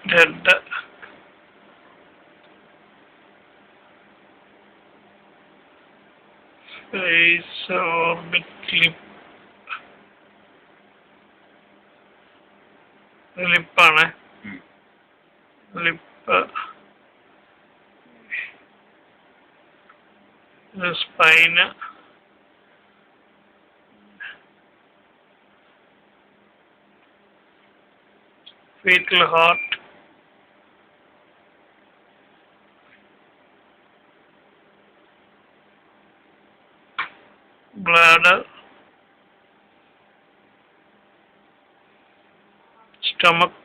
red, face orbit lip, ലിപ്പാണ് lip, spine, fetal heart, bladder, stomach,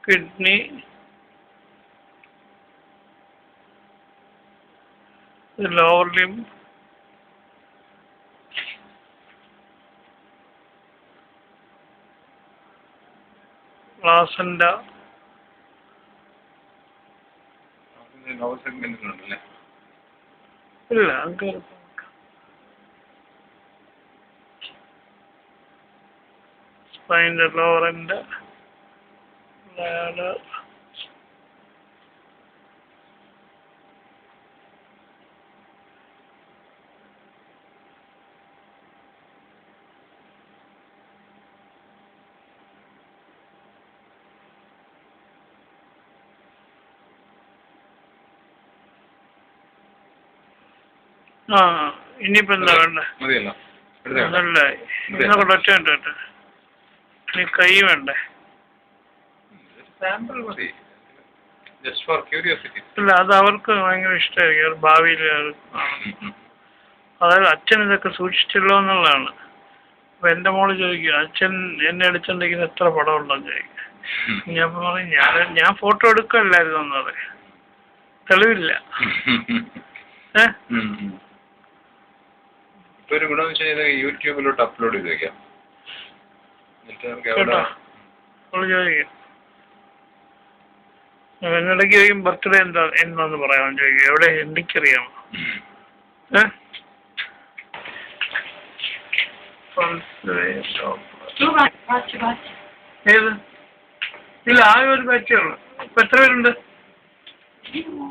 kidney, the lower limb, placenta, lower segment ഉണ്ടല്ലേ? ഇല്ല spine, lower end, bladder, ഇനിയിപ്പോ എന്താ വേണ്ടേ? അതല്ല ഇന്നൊക്കെ ഒറ്റ കേട്ടോ, ഇനി കൈ വേണ്ടേ? ഇല്ല, അത് അവർക്ക് ഭയങ്കര ഇഷ്ടമായിരിക്കും, ഭാവിയിൽ അതായത് അച്ഛൻ ഇതൊക്കെ സൂക്ഷിച്ചല്ലോ എന്നുള്ളതാണ്. അപ്പൊ എന്റെ മോള് ചോദിക്കും, അച്ഛൻ എന്നെ എടുത്തിട്ടുണ്ടെങ്കിൽ എത്ര പടം ഉണ്ടെന്ന് ചോദിക്കും. ഞാൻ പറയും ഞാൻ ഫോട്ടോ എടുക്കല്ലായിരുന്നു എന്നത്, തെളിവില്ല. ഒരു ഗുണം യൂട്യൂബിലോട്ട് അപ്ലോഡ് ചെയ്ത് വെക്കാം. ചോദിക്കും എന്നിടയ്ക്ക് ചോദിക്കും ബർത്ത്ഡേ എന്താന്ന് പറയാമെന്ന് ചോദിക്കും. എവിടെ എനിക്കറിയാമോ? ഏത്? ഇല്ല, ആകെ ഒരു ബാച്ചേ ഉള്ളു. ഇപ്പൊ എത്ര പേരുണ്ട്?